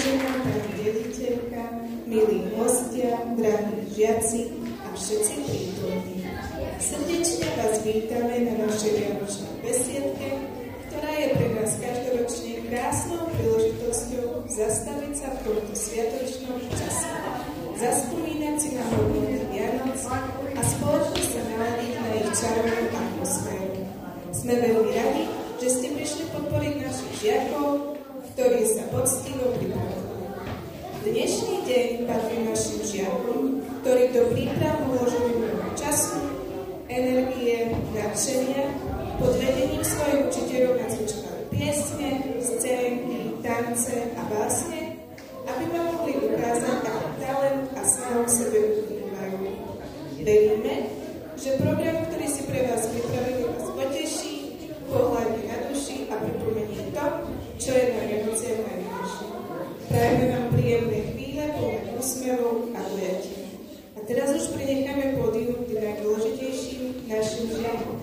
Vážená pani riaditeľka, milí hostia, drahí žiaci a všetci prítomní. Srdečne vás vítame na našej vianočnej besiedke, ktorá je pre nás každoročne krásnou príležitosťou zastaviť sa v tomto sviatočnom čase, zaspomínať si na hodnoty Vianoc a spoločne sa naladiť na ich čarovnú atmosféru. Sme veľmi radi, že ste prišli podporiť našich žiakov, ktorí sa poctivo pripravili. Dnešný deň patrí našim žiakom, ktorí do príprav vložili mnoho času, energie, nadšenia, pod vedením svojich učiteľov nacvičovali piesne, scénky, tance a básne, aby vám mohli ukázať, aký talent a snahu sebe vnímajú. Veríme, že program, ktorý si pre vás pripravili, vás poteší, pohľadne na duši a pripomenie to, čo je na Vianociach najvyššie. Prajeme vám príjemné chvíle, plné úsmevov a dojatia. A teraz už prenecháme pódium k najdôležitejším našim žiakom.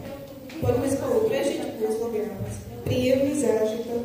Poďme spolu prežiť kúzlo Vianoc. Príjemný zážitok.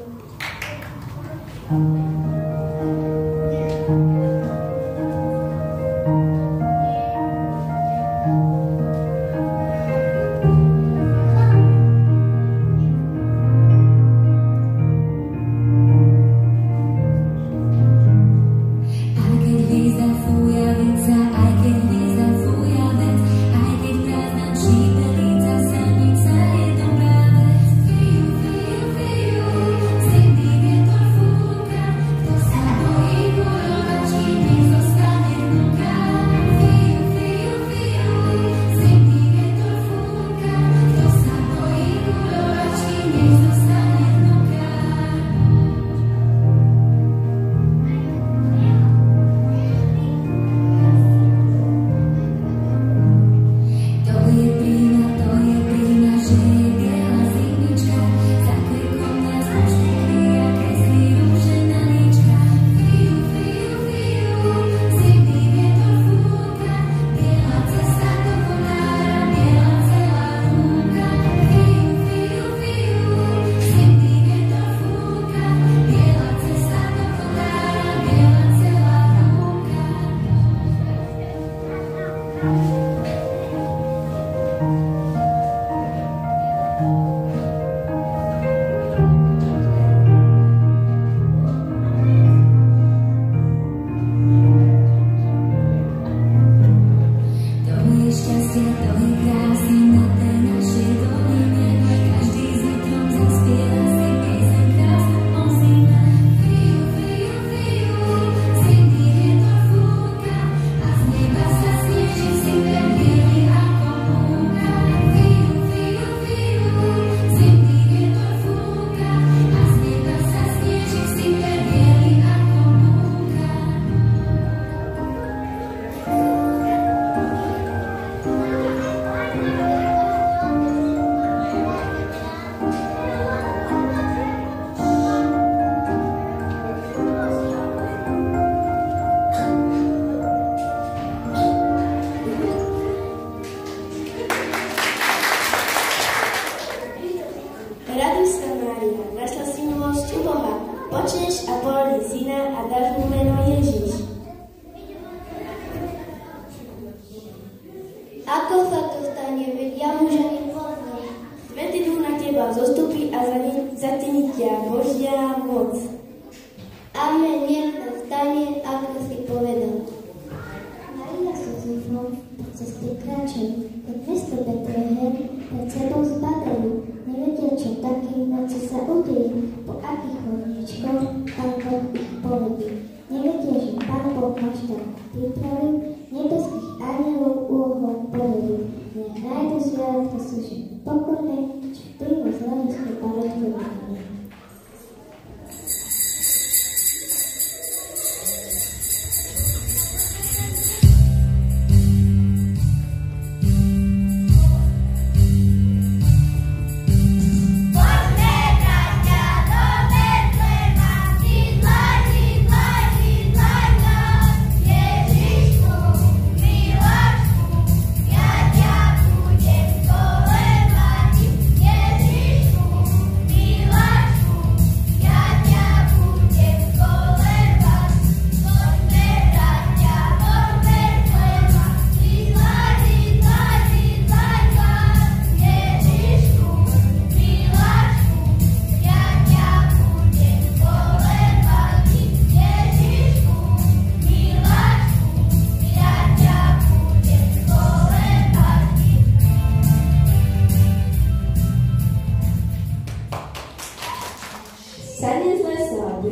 Ježiš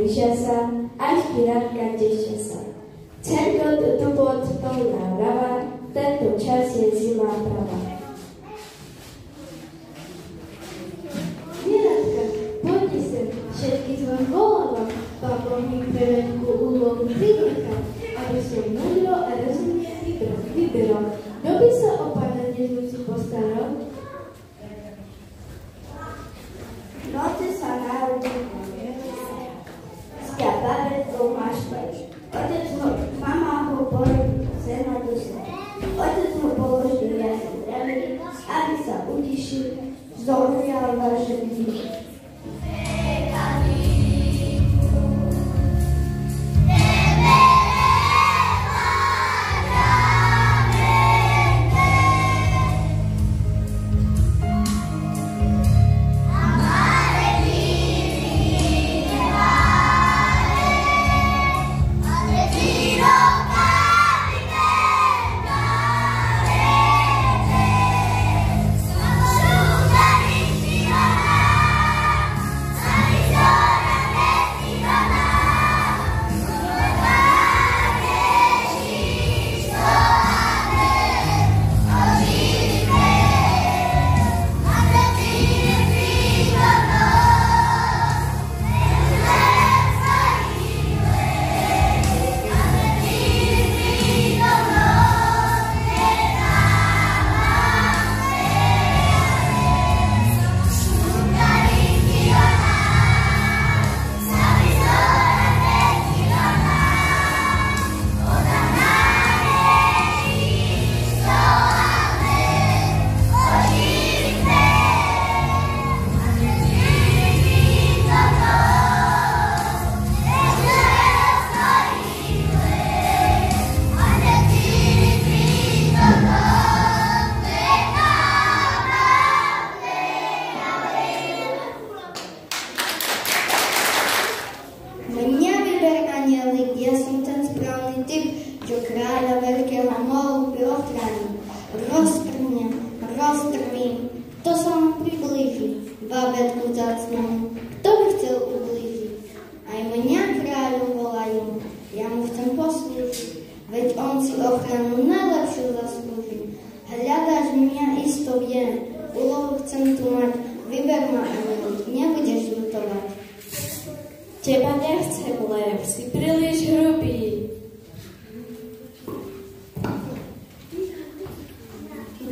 líšia sa, aj špirátka tešia sa. Cerko tu bod plná ľava, tento čas je zima prava. Zvieratka, poďte sem, všetky vám volávam, Papa mi prevenku úlohu prinechal, aby som múdro a rozumne vyberal. Kto by sa o pána nezúci postaral? Noci sa narodil Babetou máš peč. Mama ho položí na duše. Otec ho položil jasný drevený, aby sa utišil, zohrial vaše vzduch. Teba nechcem, lev, si príliš hrubý.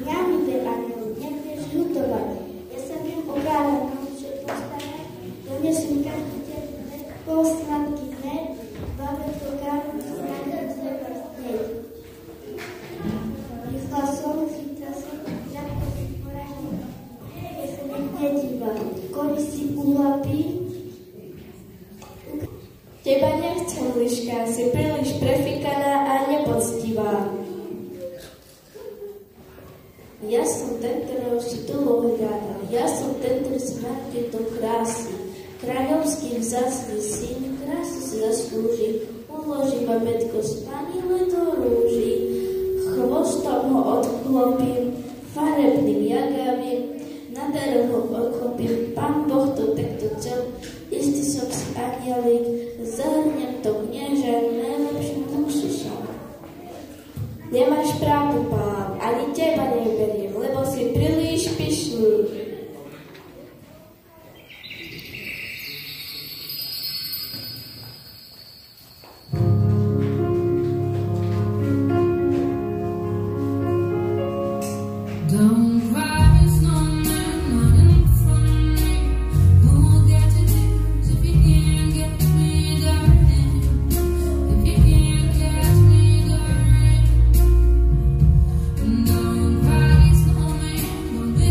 Ja mi te, aniel, nebudeš ľutovať. Ja sa viem obráľať na všetko staré, donesem každý deň pol sladký med, babetko kávu, sladký zleba sneď. Vyšla som, chytla som, žabko si poražila. Ja sa nek nedíva, kori si uhlapí. Teba nechcem, liška, si príliš prefikaná a nepoctivá. Ja som ten, ktorého si dlho hľadal. Ja som ten, ktorý si má tieto krásy. Kráľovský vzácny syn, krásu si zaslúži. Uloží babetko spaní len do rúži. Chvostom ho odklopím, farebným jagavým. Nadarom ho odklopím, Pán Boh to takto chcel. Istý som si anielik, zahrnem to knieža najlepším luxusom. Nemáš pravdu, Pán, ani teba neberiem, lebo si príliš pyšný. Don't cry, snowman, don't be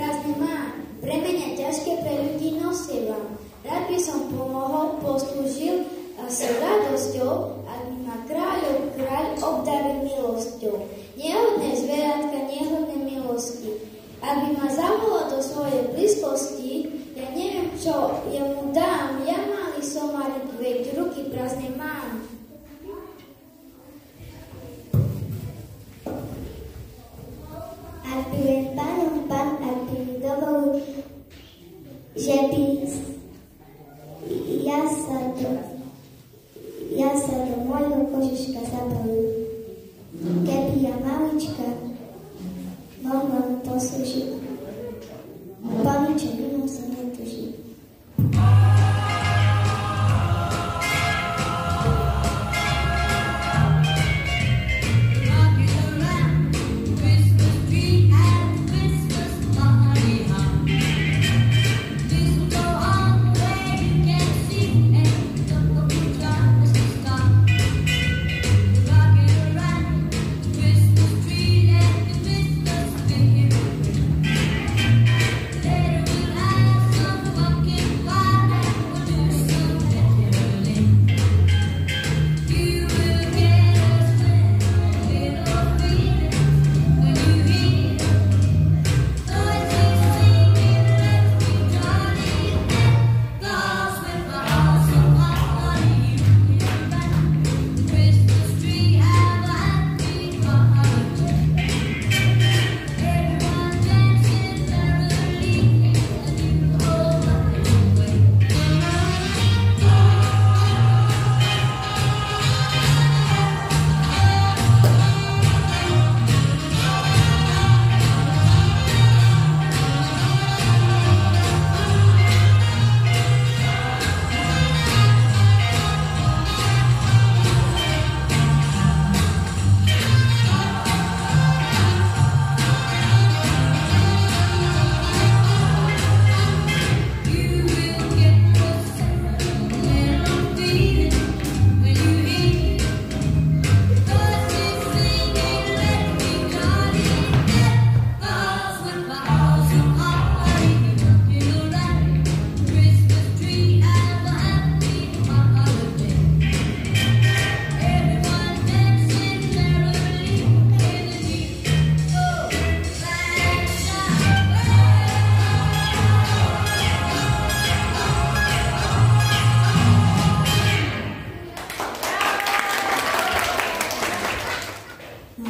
prázdne mám, bremenia ťažké pre ľudí nosievam. Rád by som pomohol, poslúžil a s radosťou, ak by ma kráľov kráľ obdaril milosťou. Nehodné zvieratka, nehodné milosti. Ak by ma zavolal do svojej blízkosti, ja neviem, čo jemu dám. Ja malý somárik, veď ruky prázdne mám. Ak by len pánom pán, ak by mi dovolil, že by ja sa do môjho kožiška zabalil. Keby ja malička mohla mu poslúžiť, po ničom inom som netužil.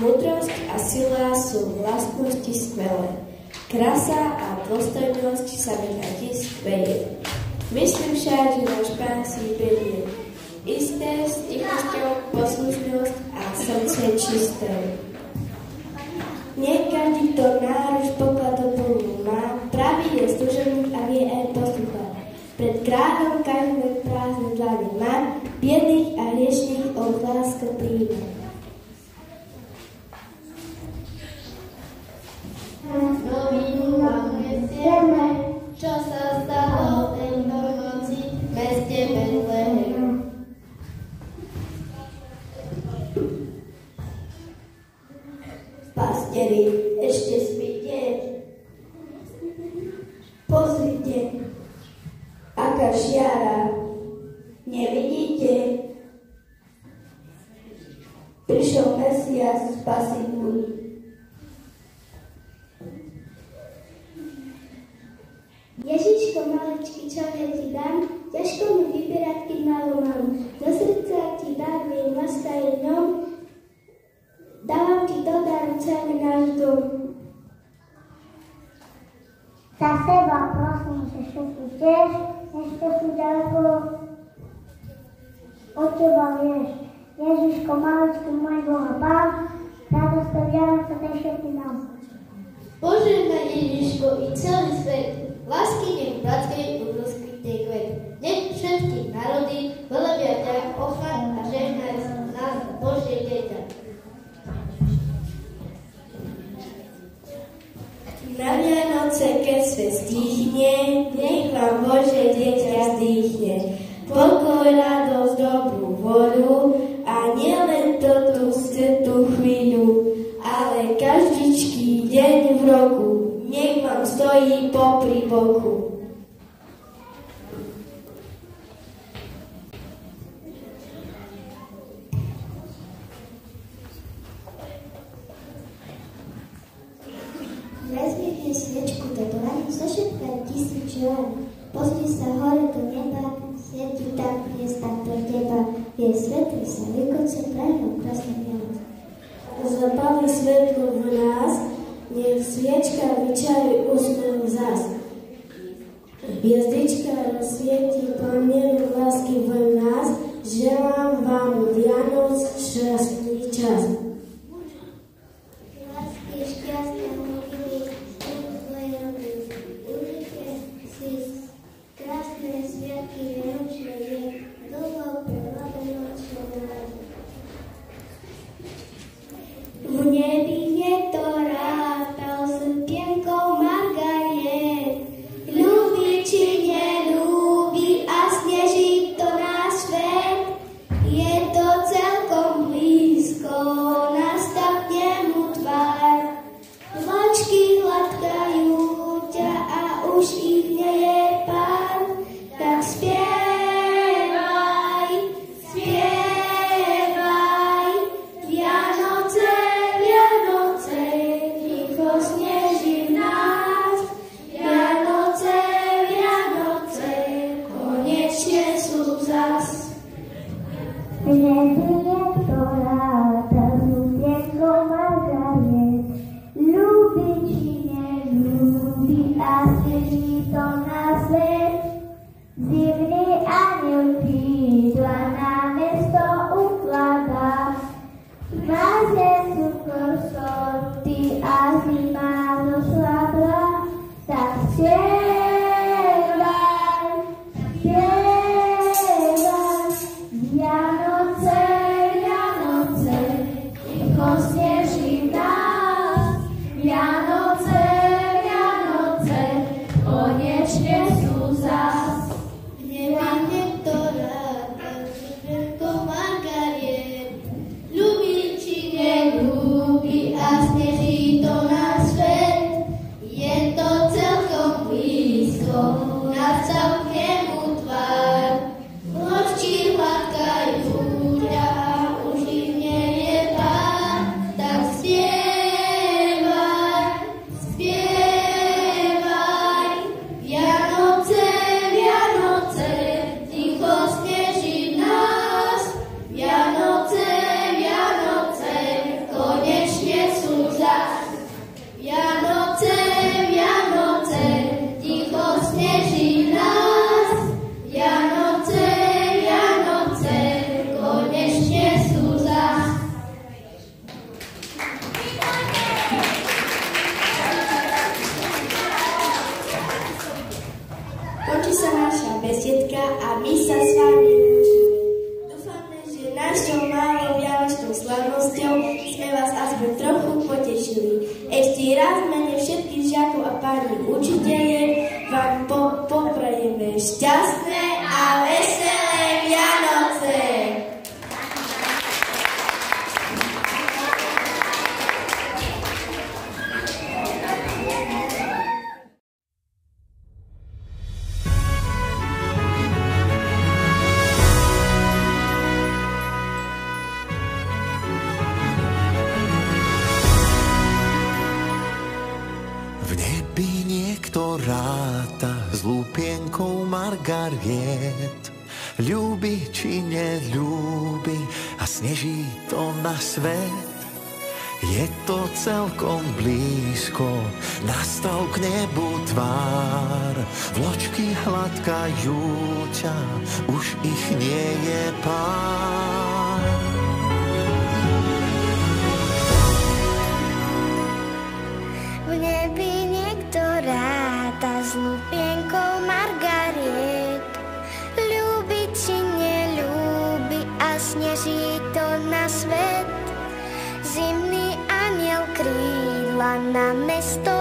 Múdrosť a sila sú vlastnosti skvelé. Krása a dôstojnosť sa mi hodí skvelé. Myslím však, že náš Pán si berie isté s tichosťou, poslušnosť a srdce čisté. Nie každý, kto náruč pokladoplnú má, pravý je služobník a vie aj poslúchať. Pred kráľom každý prázdne dlane má, biedných a hriešných od láska príjma. Novinu vám nesieme, čo sa stalo tej noci v meste Betlehem. Pastieri, ešte spíte? Pozrite, aká žiara, nevidíte? Prišiel Mesias spasiť ľudí. Ježiško, maličky, čo ja ti dám? Ťažko mi vyberať, keď málo mám. Do srdca ti darujem, láska je dňom. Dávam ti do daru celý náš dom. Za seba prosím, že všetky tiež, ešte sú ďaleko od teba vieš. Ježiško, maličky, môj Boha Pán, radosť to Vianoce tej všetky nám. Požehnaj Ježiško i celý svet, lásky nech bratskej rozkvitne kvet. Nech všetky národy velebia ťa, ochraň a žehnaj nás, Božie dieťa. Na Vianoce, keď svet stíchne, nech vám Božie dieťa zdýchne. Pokoj, radosť, dobrú voľu a nielen tú chvíľu, ale každýčký deň v roku. Nech vám stojí stojí popri boku. Vezmi sviečku do dlani, zošepkaj 1000 želaní. Pozri sa hore do neba, svieti tam hviezda pre teba. Jej svetlo sa vykoce prehľad krásne Vianoc. Zapali svetlo v nás, nech sviečka vyčarí úsmev zas. Hviezdička rozsvieti plamieru lásky v nás, želám vám Vianoc šťastný čas. Lásky šťastného milí, tvoje ruky, užite si krásne sviatky Vianočné je, dlho pre Vianočné rád. V nebi niekto rátal s pienkou margariet, ľúbi či neľúbi a sneží to na svet. Je to celkom blízko, nastav k nemu tvár. Vločky hladkajú ťa a už ich nie je pár. Tak spievaj, spievaj, Vianoce, Vianoce, ticho sneží v nás. Vianoce, Vianoce, konečne sú zas. V nebi niekto ráta s lupienkou margariet, ľúbi či neľúbi a sneží to na svet. Zimný aniel krídla na mesto ukladá, máze cukor, sorty a zima došlapla. Tak spievaj, spievaj, Vianoce, Vianoce, ticho sneží v nás. Vianoce, Vianoce, konečne sú zas. V nebi niekto ráta s lupienkou margariet, ľúbi či neľúbi a sneží to na svet. Je to celkom blízko, nastav k nemu tvár. Vločky hladkajú ťa a už ich nie je pár. Tak spievaj, spievaj, Vianoce, Vianoce, ticho sneží v nás. Vianoce, Vianoce, konečne sú zas. Vianoce, Vianoce, ticho sneží v nás. Vianoce, Vianoce, konečne sú zas. Končí sa naša besiedka a my sa s vami lúčime. Dúfame, že našou malou vianočnou slavnosťou sme vás aspoň trochu potešili. Ešte raz v mene všetkých žiakov a páni učiteľiek vám poprajeme šťastné a veselé Vianoce. V nebi niekto ráta s lupienkou margariet, ľúbi či neľúbi a sneží to na svet. Je to celkom blízko, nastav k nebu tvár. Vločky hladkajú ťa, už ich nie je pár. V nebi niekto ráta s lupienkou margariet, ľúbi či neľúbi a sneží to na svet. Zimný aniel krídla na mesto